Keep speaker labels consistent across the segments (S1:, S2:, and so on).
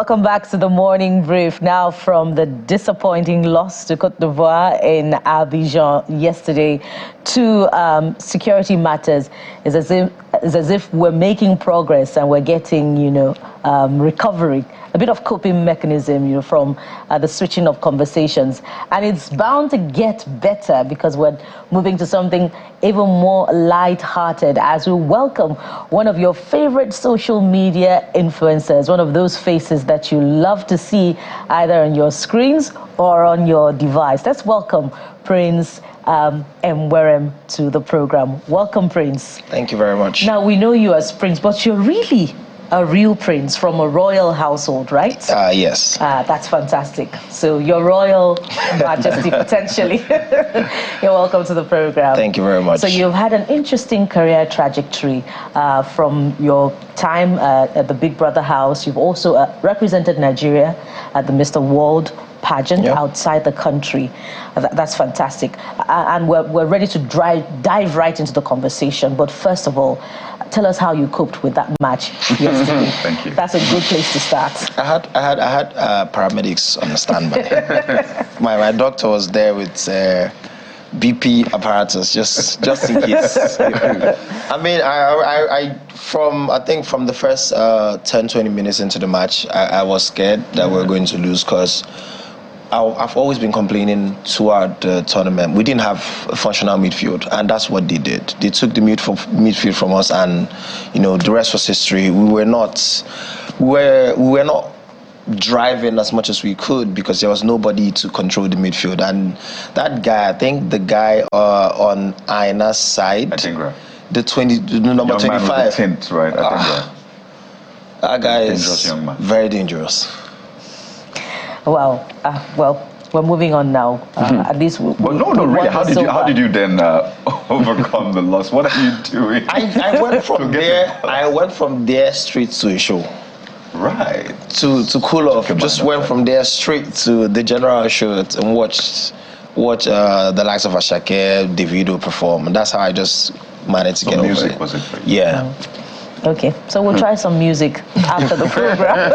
S1: Welcome back to the Morning Brief. Now, from the disappointing loss to Côte d'Ivoire in Abidjan yesterday to security matters, it's as if we're making progress and we're getting, recovery. A bit of coping mechanism, from the switching of conversations. And it's bound to get better because we're moving to something even more light-hearted as we welcome one of your favorite social media influencers, one of those faces that you love to see either on your screens or on your device. Let's welcome Prince Mwerem to the program. Welcome, Prince.
S2: Thank you very much.
S1: Now, we know you as Prince, but you're really a real prince from a royal household, right?
S2: Yes.
S1: That's fantastic. So your royal majesty, potentially. You're welcome to the program.
S2: Thank you very much.
S1: So you've had an interesting career trajectory from your time at the Big Brother house. You've also represented Nigeria at the Mr. World pageant outside the country. That's fantastic. And we're ready to dive right into the conversation. But first of all, tell us how you coped with that match yesterday.
S3: Thank you.
S1: That's a good place to start.
S2: I had paramedics on the standby. my doctor was there with BP apparatus just in case. I mean, I think from the first 10-20 minutes into the match, I was scared that we were going to lose because I've always been complaining throughout the tournament. We didn't have a functional midfield, and that's what they did. They took the midfield from us, and the rest was history. We were not driving as much as we could because there was nobody to control the midfield. And that guy, I think the guy on Aina's side,
S3: I think
S2: the number 25,
S3: tint, right? I think
S2: that guy
S3: is young man.
S2: Very dangerous.
S1: Well, we're moving on now. At least
S3: really. How did you then overcome the loss? What are you doing?
S2: I went from there. I went from there straight to a show.
S3: Right.
S2: To cool off. Just went from there straight to the general show and watch the likes of Ashake, Davido perform, and that's how I just managed to get over it.
S3: Music was it for you?
S2: Yeah.
S1: Okay, so we'll try some music after the program.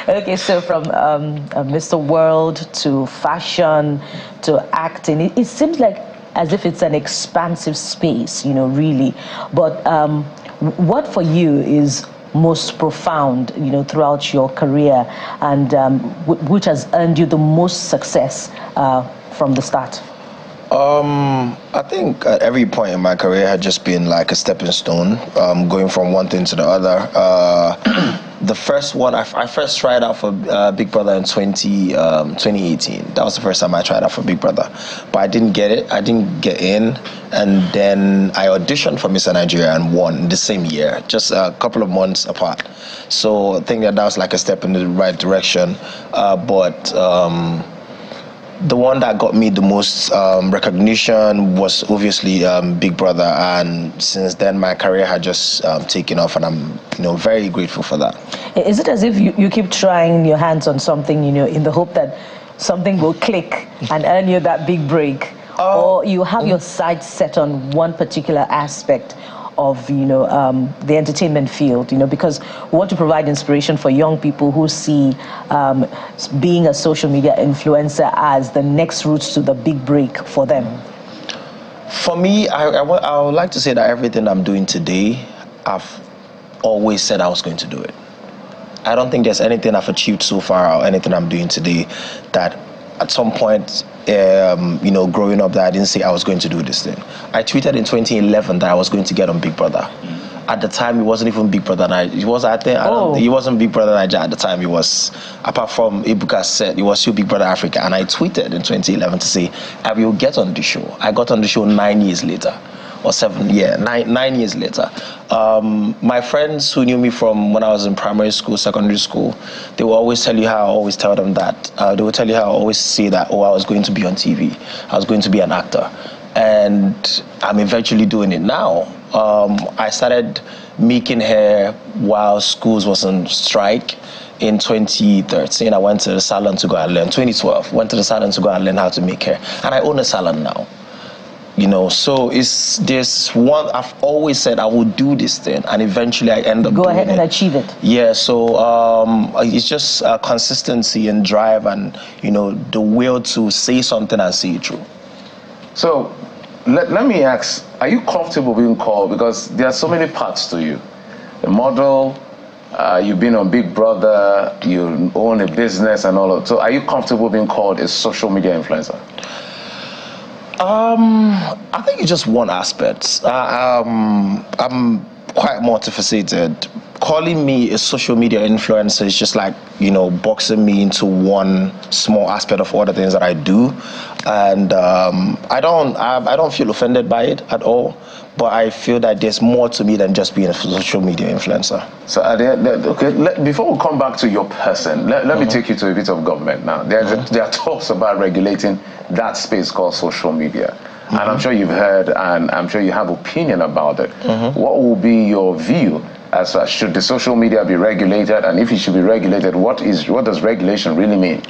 S1: Okay, so from Mr. World to fashion to acting, it seems like as if it's an expansive space, really. But what for you is most profound, throughout your career, and which has earned you the most success from the start?
S2: I think at every point in my career had just been like a stepping stone, going from one thing to the other. The first one, I first tried out for Big Brother in 2018. That was the first time I tried out for Big Brother. But I didn't get it. I didn't get in. And then I auditioned for Mr. Nigeria and won the same year, just a couple of months apart. So I think that was like a step in the right direction. But the one that got me the most recognition was obviously Big Brother, and since then my career had just taken off, and I'm very grateful for that.
S1: Is it as if you keep trying your hands on something, in the hope that something will click and earn you that big break, or you have your sights set on one particular aspect of the entertainment field, because we want to provide inspiration for young people who see being a social media influencer as the next route to the big break for them?
S2: For me, I would like to say that everything I'm doing today, I've always said I was going to do it. I don't think there's anything I've achieved so far or anything I'm doing today that at some point, growing up, that I didn't say I was going to do this thing. I tweeted in 2011 that I was going to get on Big Brother. At the time, it wasn't even Big Brother Nigeria. He wasn't Big Brother Nigeria at the time. It was, apart from Ibuka's set, it was still Big Brother Africa. And I tweeted in 2011 to say, I will get on the show. I got on the show 9 years later. Or 9 years later. My friends who knew me from when I was in primary school, secondary school, they will always tell you how I always tell them that. They will tell you how I always say that, I was going to be on TV. I was going to be an actor. And I'm eventually doing it now. I started making hair while schools was on strike. In 2013, I went to the salon to go and learn. 2012, went to the salon to go and learn how to make hair. And I own a salon now. You know, so it's this one. I've always said I will do this thing, and eventually I end up
S1: go
S2: doing
S1: ahead and
S2: it.
S1: achieve it.
S2: Yeah, so it's just consistency and drive, and you know, the will to say something and see it through.
S4: So let me ask: are you comfortable being called? Because there are so many parts to you. The model, you've been on Big Brother, you own a business, and all of. So, are you comfortable being called a social media influencer?
S2: I think it's just one aspect. I'm quite multifaceted. Calling me a social media influencer is just like, you know, boxing me into one small aspect of all the things that I do, and I don't feel offended by it at all. But I feel that there's more to me than just being a social media influencer.
S4: So, before we come back to your person, let me take you to a bit of government now. There are talks about regulating that space called social media. And I'm sure you've heard, and I'm sure you have opinion about it. What will be your view as should the social media be regulated? And if it should be regulated, what does regulation really mean?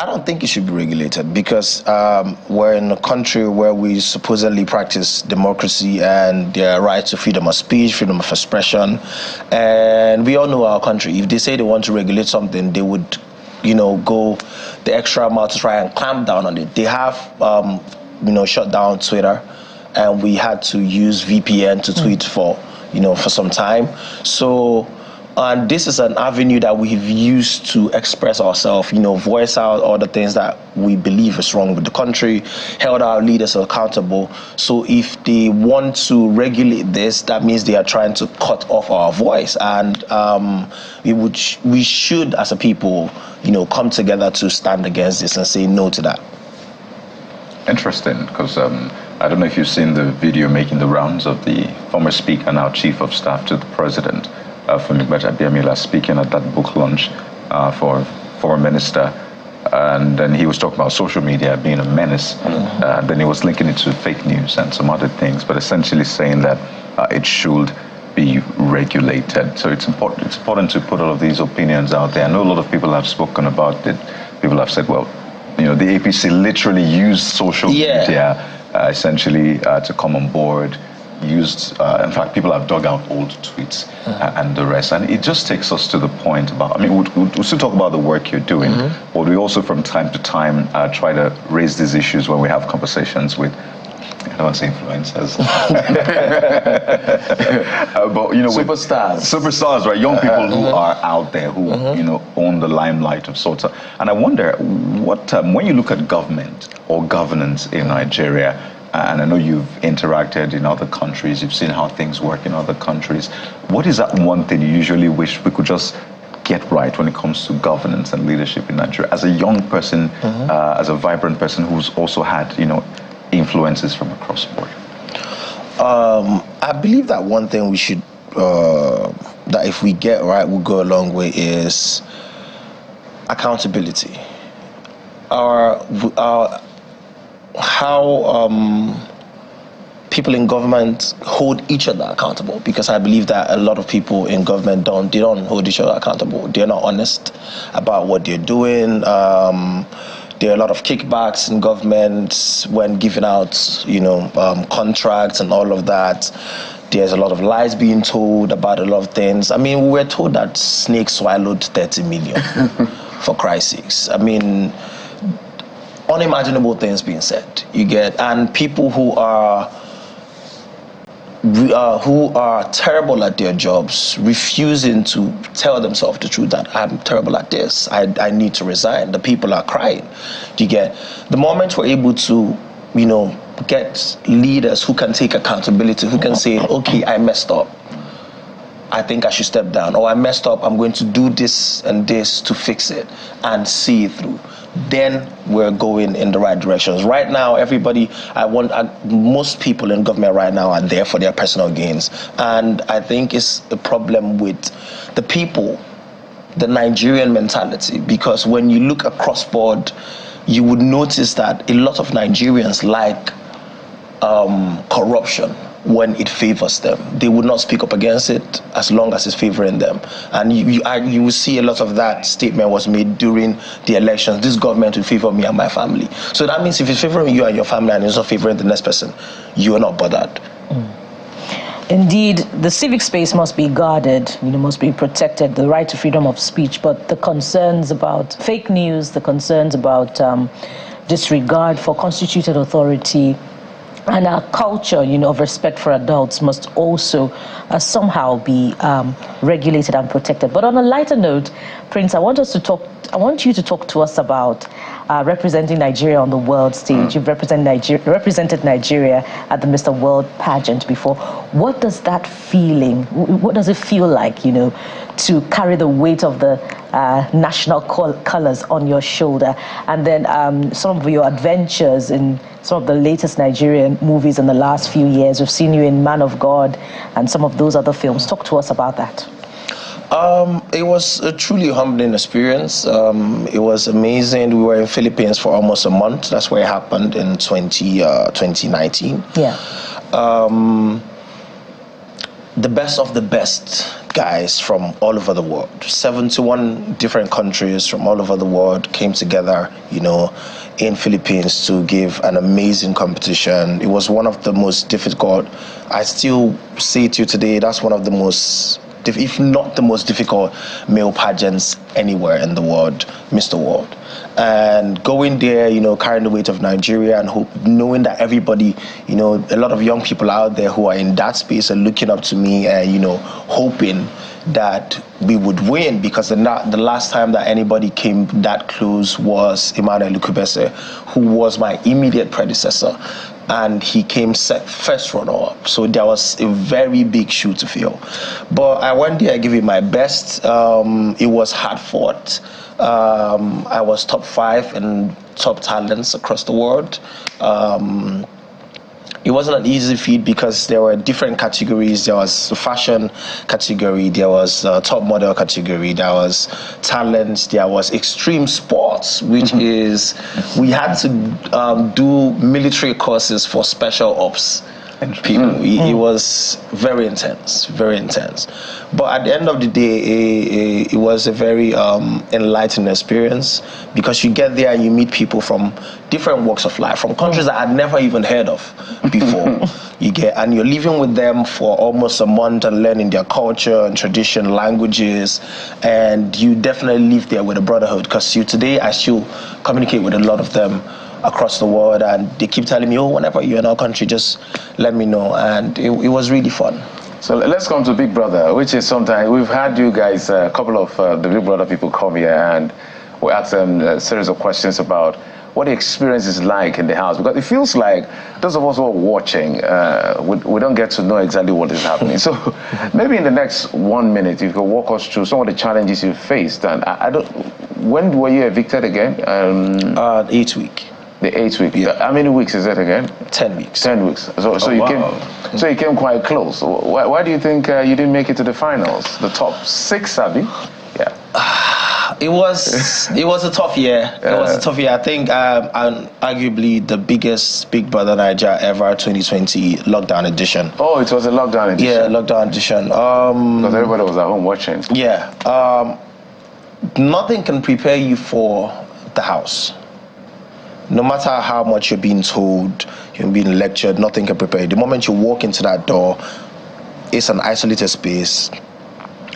S2: I don't think it should be regulated because we're in a country where we supposedly practice democracy and their right to freedom of speech, freedom of expression. And we all know our country. If they say they want to regulate something, they would, you know, go the extra mile to try and clamp down on it. They have, you know, shut down Twitter, and we had to use VPN to tweet for, you know, for some time. So, and this is an avenue that we've used to express ourselves, you know, voice out all the things that we believe is wrong with the country, held our leaders accountable. So if they want to regulate this, that means they are trying to cut off our voice. And we should, as a people, you know, come together to stand against this and say no to that.
S3: Interesting, because I don't know if you've seen the video making the rounds of the former speaker, now chief of staff to the president, Femi Gbajabiamila, speaking at that book launch for foreign minister, and then he was talking about social media being a menace. Then he was linking it to fake news and some other things, but essentially saying that it should be regulated. So it's important to put all of these opinions out there. I know a lot of people have spoken about it. People have said, well, you know, the APC literally used social media essentially to come on board. In fact, people have dug out old tweets and the rest. And it just takes us to the point about, I mean, we'll still talk about the work you're doing, but we also from time to time try to raise these issues when we have conversations with, I don't want to say influencers, but, you know, superstars, right? Young people who are out there who, you know, own the limelight of sorts. And I wonder, what when you look at government or governance in Nigeria, and I know you've interacted in other countries, you've seen how things work in other countries. What is that one thing you usually wish we could just get right when it comes to governance and leadership in Nigeria? As a young person, as a vibrant person who's also had, you know, influences from across the board.
S2: I believe that one thing we should, that if we get right, we'll go a long way, is accountability. How people in government hold each other accountable, because I believe that a lot of people in government don't hold each other accountable. They're not honest about what they're doing. There are a lot of kickbacks in government when giving out, you know, contracts and all of that. There's a lot of lies being told about a lot of things. I mean, we were told that snakes swallowed 30 million, for Christ's sakes. I mean, unimaginable things being said, you get, and people who are terrible at their jobs, refusing to tell themselves the truth that I'm terrible at this, I need to resign. The people are crying, you get. The moment we're able to, you know, get leaders who can take accountability, who can say, okay, I messed up, I think I should step down, or I messed up, I'm going to do this and this to fix it and see it through, then we're going in the right directions. Right now, most people in government right now are there for their personal gains. And I think it's a problem with the people, the Nigerian mentality, because when you look across board, you would notice that a lot of Nigerians like corruption. when it favors them. They would not speak up against it as long as it's favoring them. And you will see a lot of that statement was made during the elections. This government will favor me and my family. So that means if it's favoring you and your family and it's not favoring the next person, you are not bothered.
S1: Indeed, the civic space must be guarded, must be protected, the right to freedom of speech, but the concerns about fake news, the concerns about disregard for constituted authority, and our culture, of respect for adults must also somehow be regulated and protected. But on a lighter note, Prince, I want you to talk to us about representing Nigeria on the world stage. You've represented Nigeria at the Mr. World pageant before. What does that feeling? What does it feel like, to carry the weight of the national colors on your shoulder? And then some of your adventures in some of the latest Nigerian movies in the last few years. We've seen you in Man of God and some of those other films. Talk to us about that.
S2: It was a truly humbling experience. It was amazing. We were in Philippines for almost a month. That's where it happened in 2019.
S1: Yeah.
S2: The best of the best guys from all over the world. 71 different countries from all over the world came together, in Philippines to give an amazing competition. It was one of the most difficult. I still say to you today, that's one of the most, if not the most difficult male pageants anywhere in the world, Mr. World. And going there, carrying the weight of Nigeria and knowing that everybody, a lot of young people out there who are in that space are looking up to me and, hoping that we would win, because the last time that anybody came that close was Emmanuel Lukubese, who was my immediate predecessor. And he came first runner-up. So there was a very big shoe to fill. But I went there, I gave it my best. It was hard fought. I was top 5 in top talents across the world. It wasn't an easy feat because there were different categories. There was a fashion category, there was a top model category, there was talent, there was extreme sports, which is, we had to do military courses for special ops people. It was very intense, very intense. But at the end of the day, it was a very enlightening experience, because you get there and you meet people from different walks of life, from countries that I'd never even heard of before. And you're living with them for almost a month and learning their culture and tradition, languages, and you definitely live there with a brotherhood, because today I still communicate with a lot of them across the world, and they keep telling me, whenever you're in our country, just let me know. And it was really fun.
S4: So let's come to Big Brother, which is sometimes, we've had you guys, a couple of the Big Brother people come here, and we ask them a series of questions about what the experience is like in the house, because it feels like those of us who are watching, we don't get to know exactly what is happening. So maybe in the next 1 minute, you could walk us through some of the challenges you faced. And when were you evicted again?
S2: 8th week.
S4: The 8th week.
S2: Yeah.
S4: How many weeks is it again?
S2: 10 weeks.
S4: 10 weeks. So you came quite close. Why do you think you didn't make it to the finals? The top 6, Abby? Yeah.
S2: It was a tough year. It was a tough year. I think arguably the biggest Big Brother Nigeria ever, 2020 lockdown edition.
S4: Oh, it was a lockdown edition.
S2: Yeah, lockdown edition.
S4: Because everybody was at home watching.
S2: Yeah. Nothing can prepare you for the house. No matter how much you're being told, you're being lectured, nothing can prepare you. The moment you walk into that door, it's an isolated space,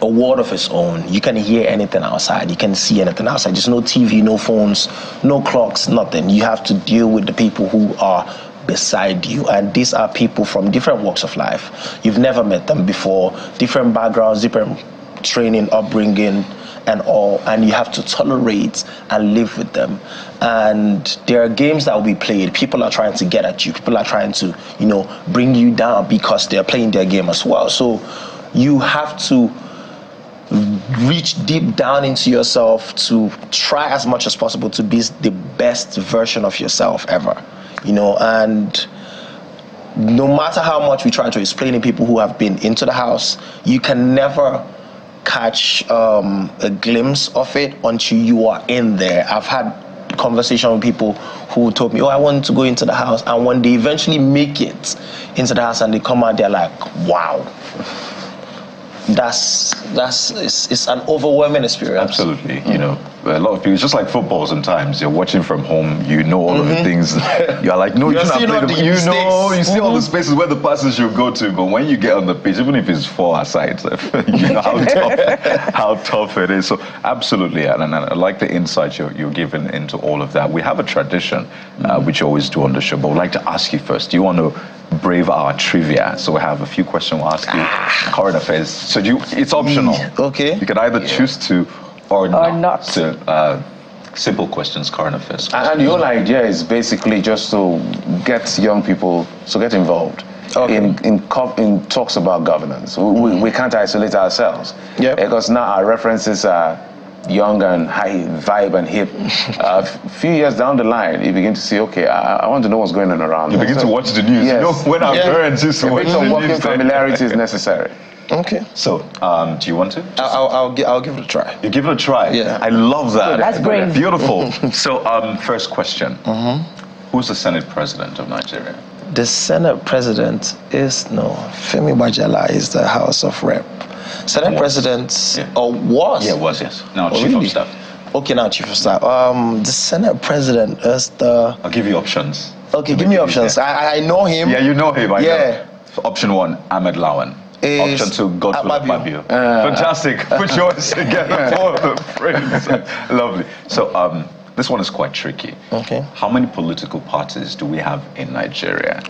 S2: a world of its own. You can hear anything outside. You can see anything outside. There's no TV, no phones, no clocks, nothing. You have to deal with the people who are beside you. And these are people from different walks of life. You've never met them before. Different backgrounds, different training, upbringing, and all. And you have to tolerate and live with them. And there are games that will be played. People are trying to get at you. People are trying to, bring you down because they're playing their game as well. So you have to reach deep down into yourself to try as much as possible to be the best version of yourself ever, and no matter how much we try to explain to people who have been into the house, you can never catch a glimpse of it until you are in there. I've had conversation with people who told me, oh, I want to go into the house. And when they eventually make it into the house and they come out, they're like, wow. It's an overwhelming experience.
S3: Absolutely. You know, a lot of people, it's just like football sometimes. You're watching from home, you know all of the things. You're like, no, you shouldn't have played them. You know, you see all the spaces where the passes should go to. But when you get on the pitch, even if it's 4 asides, you know how tough it is. So absolutely. And I like the insight you're giving into all of that. We have a tradition, which you always do on the show. But I'd like to ask you first, do you want to brave our trivia? So we have a few questions we'll ask you. Current affairs. So it's optional.
S2: Okay.
S3: You can either choose to or not. So simple questions, current affairs.
S4: And the whole idea is basically just to get young people to get involved in talks about governance. We can't isolate ourselves.
S2: Yep.
S4: Because now our references are young and high vibe and hip. A few years down the line, you begin to see, okay, I want to know what's going on around.
S3: You begin to watch the news.
S4: Yes.
S3: You know, when our parents used to watch the news.
S4: Working familiarity is necessary.
S2: Okay.
S3: So, do you want to?
S2: I'll give it a try.
S3: You give it a try?
S2: Yeah.
S3: I love that.
S1: That's brave.
S3: Beautiful. So, first question. Who's the Senate President of Nigeria?
S2: The Senate President is, Femi Bajala is the House of Rep. Senate President, or was?
S3: Yeah, was, yes. Now, Chief of Staff.
S2: Okay, now Chief of Staff. The Senate President is the...
S3: I'll give you options.
S2: Okay, give me options. I know him.
S3: Yeah, you know him. I
S2: know.
S3: So option 1, Ahmed Lawan. Option 2, Godfrey Fabio. Fantastic. Put yours together for the friends. Lovely. So, this one is quite tricky.
S2: Okay.
S3: How many political parties do we have in Nigeria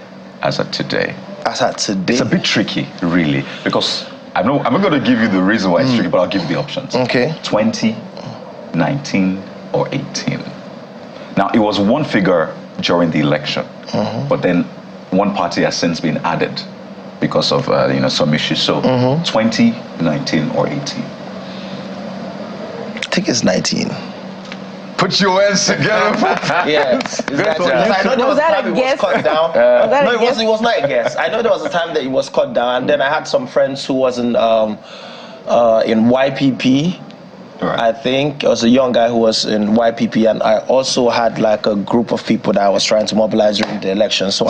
S3: as of today?
S2: As of today?
S3: It's a bit tricky, really, because I'm not going to give you the reason why it's tricky, but I'll give you the options.
S2: Okay.
S3: 20, 19, or 18. Now, it was one figure during the election, but then one party has since been added because of some issues. So 20, 19, or 18?
S2: I think it's 19.
S3: Put your hands together.
S2: Yes. I know there was a time it was cut down. No, it was not a guess. I know there was a time that it was cut down, and then I had some friends who was in YPP.
S3: Right.
S2: I think it was a young guy who was in YPP, and I also had like a group of people that I was trying to mobilize during the election. So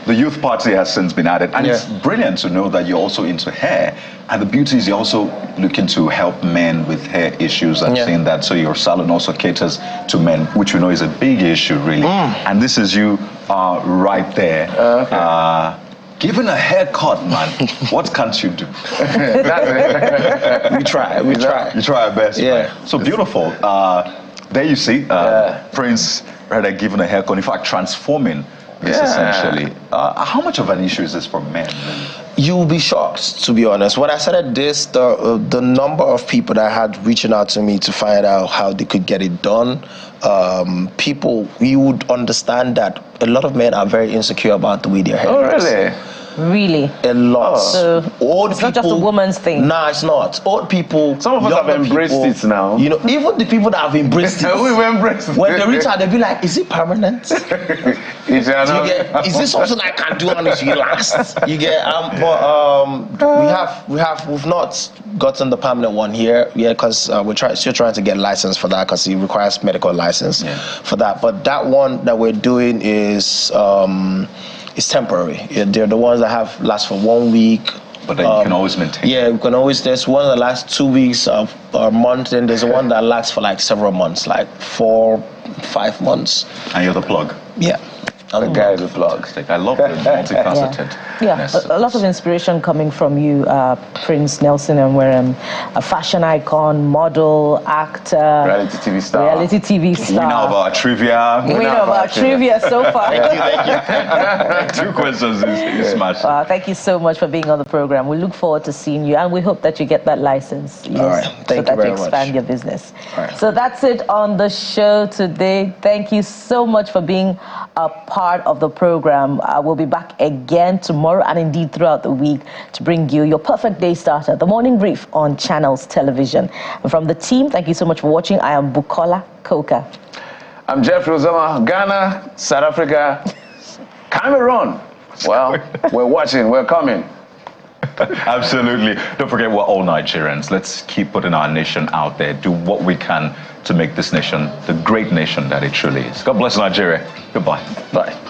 S3: the youth party has since been added, and it's brilliant to know that you're also into hair. And the beauty is you're also looking to help men with hair issues and seeing that. So your salon also caters to men, which we know is a big issue, really. And this is you right there. Given a haircut, man, what can't you do?
S2: We try.
S3: You try our best.
S2: Yeah.
S3: Man. So beautiful. There you see, Prince rather given a haircut. In fact, transforming this essentially. How much of an issue is this for men?
S2: You'll be shocked, to be honest. When I started this, the number of people that had reaching out to me to find out how they could get it done, you would understand that a lot of men are very insecure about the way their hair is.
S4: Oh, really?
S1: Really?
S2: A lot.
S1: So
S2: old
S1: it's
S2: people,
S1: not just a woman's thing.
S2: Nah, it's not. Old people.
S4: Some of us have embraced it now.
S2: You know, even the people that have embraced it.
S4: We've embraced it.
S2: When they reach out, they'll be like, is it permanent? Is this something I can do and it will last? You get we've not gotten the permanent one here because we're still trying to get license for that because it requires medical license for that. But that one that we're doing is temporary. They're the ones that last for 1 week.
S3: But then you can always maintain.
S2: Yeah, we can always. There's one that lasts 2 weeks or a month, and there's one that lasts for like several months, like 4, 5 months.
S3: And you're the plug.
S2: Yeah.
S4: I'm the guy with the plug.
S3: I love the multifaceted.
S1: Yeah, a lot of inspiration coming from you, Prince Nelson Enwerem, a fashion icon, model, actor,
S4: reality TV star.
S3: Winner of our trivia.
S1: Winner of our trivia so far.
S3: Thank you. 2 questions is smashed.
S1: Thank you so much for being on the program. We look forward to seeing you, and we hope that you get that license. Yes,
S2: all right.
S1: Thank you very much. Expand your business. Right. So that's it on the show today. Thank you so much for being a part of the program. We'll be back again tomorrow and indeed throughout the week to bring you your perfect day starter, the morning brief on Channels Television. And from the team, thank you so much for watching. I am Bukola Koka.
S4: I'm Jeffrey Ozoma, Ghana, South Africa, Cameroon. Well, we're watching, we're coming.
S3: Absolutely. Don't forget, we're all Nigerians. Let's keep putting our nation out there. Do what we can to make this nation the great nation that it truly is. God bless Nigeria. Goodbye.
S4: Bye.